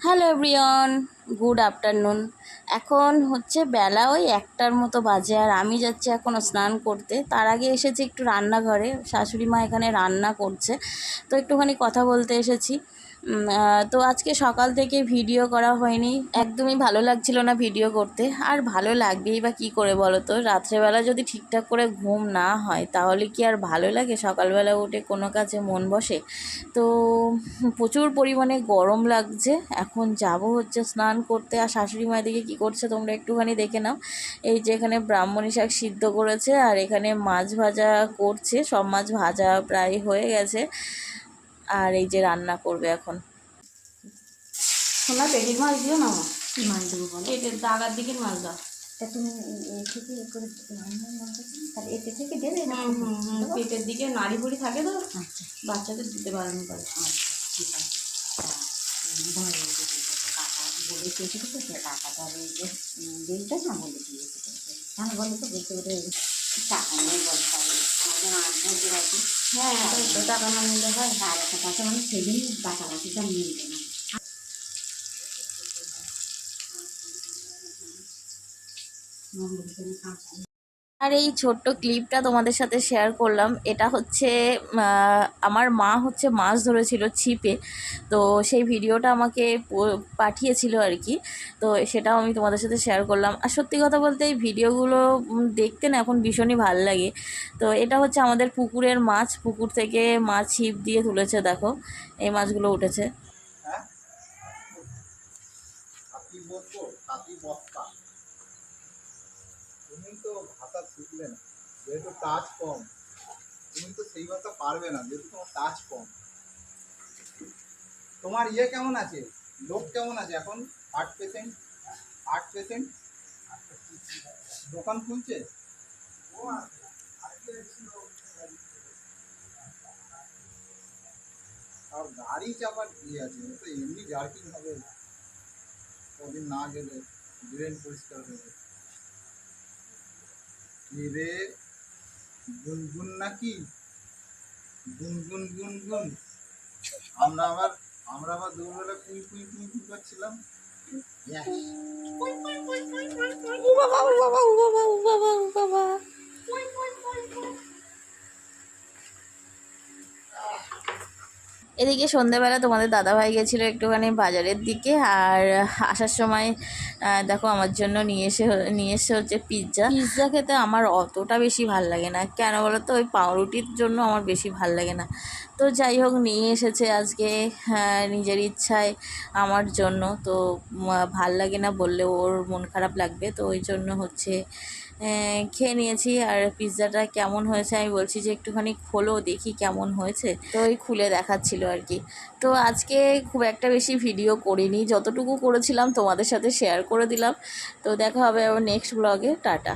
Hello everyone, good afternoon. এখন হচ্ছে বেলা ওই 1টার মতো বাজে, আর আমি যাচ্ছি এখনও স্নান করতে। তার আগে এসেছি একটু রান্নাঘরে, শাশুড়ি মা এখানে রান্না করছে, তো একটুখানি কথা বলতে এসেছি। তো আজকে সকাল থেকে ভিডিও করা হয়নি, একদমই ভালো লাগছিল না ভিডিও করতে। আর ভালো লাগবেই বা কী করে বলো তো, রাত্রেবেলা যদি ঠিকঠাক করে ঘুম না হয় তাহলে কি আর ভালো লাগে সকালবেলা উঠে কোনো কাজে মন বসে? তো প্রচুর পরিমাণে গরম লাগছে। এখন যাব হচ্ছে স্নান করতে। আর শাশুড়ি মা এদিকে কী করছে তোমরা একটুখানি দেখে নাও। এই যে এখানে ব্রাহ্মণী শাক সিদ্ধ করেছে, আর এখানে মাছ ভাজা করছে। সব মাছ ভাজা প্রায় হয়ে গেছে, আর এই যে রান্না করবে এখন। শোনা পেটির মাছ দিও না, আমার কি মাছ দেবো বলো? পেটের দাগার দিকের মাছ দাও। তা তুমি এ থেকে এ করে তাহলে এতে থেকে দেবে না? পেটের দিকে নাড়ি ভুড়ি থাকে তো, আচ্ছা বাচ্চাদের দিতে বারণ করে। আচ্ছা ঠিক আছে। কাকা বলে চেয়েছে তো সে টাকাটা যে বিলটা না বলে দিয়েছে। কেন বলো তো বলতে বলে টাকা নিয়ে বলতে হবে আমাদের আনতে রাখি। হ্যাঁ, তো টাকা না নিলে হয়। আর একটা কথা মানে সেদিন বাটাবাটিটা মিলবে না। আর এই ছোট্ট ক্লিপটা তোমাদের সাথে শেয়ার করলাম। এটা হচ্ছে আমার মা হচ্ছে মাছ ধরেছিল ছিপে, তো সেই ভিডিওটা আমাকে পাঠিয়েছিল আর কি। তো সেটাও আমি তোমাদের সাথে শেয়ার করলাম। আর সত্যি কথা বলতে এই ভিডিওগুলো দেখতে না এখন ভীষণই ভালো লাগে। তো এটা হচ্ছে আমাদের পুকুরের মাছ, পুকুর থেকে মাছ ছিপ দিয়ে তুলেছে। দেখো এই মাছগুলো উঠেছে। তুমি তো ভাষা শিখলে না, যেহেতু টাচ কম। তুমি তো সেই ভাষা পারবে না যেহেতু তোমার টাচ কম। তোমার ইয়ে কেমন আছে, লোক কেমন আছে এখন? হার্ট পেশেন্ট দোকান খুলছে। আর গাড়ি চাপার কি আছে, তো এমনি জার্কিং হবে, কদিন না গেলে ব্রেন পরিষ্কার হবে। কি রে, গুনগুন নাকি? গুনগুন গুনগুন। আমরা আবার দুপুরবেলা কুই কুই কুই কুই করছিলাম। এদিকে সন্ধ্যেবেলা তোমাদের দাদাভাই গেছিলো একটুখানি বাজারের দিকে, আর আসার সময় দেখো আমার জন্য নিয়ে এসে হচ্ছে পিৎজা খেতে আমার অতটা বেশি ভাল লাগে না, কেন বলো তো, ওই পাউরুটির জন্য আমার বেশি ভাল লাগে না। তো যাই হোক নিয়ে এসেছে আজকে নিজের ইচ্ছায় আমার জন্য। তো ভাল লাগে না বললে ওর মন খারাপ লাগবে, তো ওই জন্য হচ্ছে খেয়ে নিয়েছি। আর পিৎজাটা কেমন হয়েছে আমি বলছি যে একটুখানি খোলো দেখি কেমন হয়েছে, তো ওই খুলে দেখাচ্ছিল আর কি। তো আজকে খুব একটা বেশি ভিডিও করিনি, যতটুকু করেছিলাম তোমাদের সাথে শেয়ার করে দিলাম। তো দেখা হবে আবার নেক্সট ব্লগে। টাটা।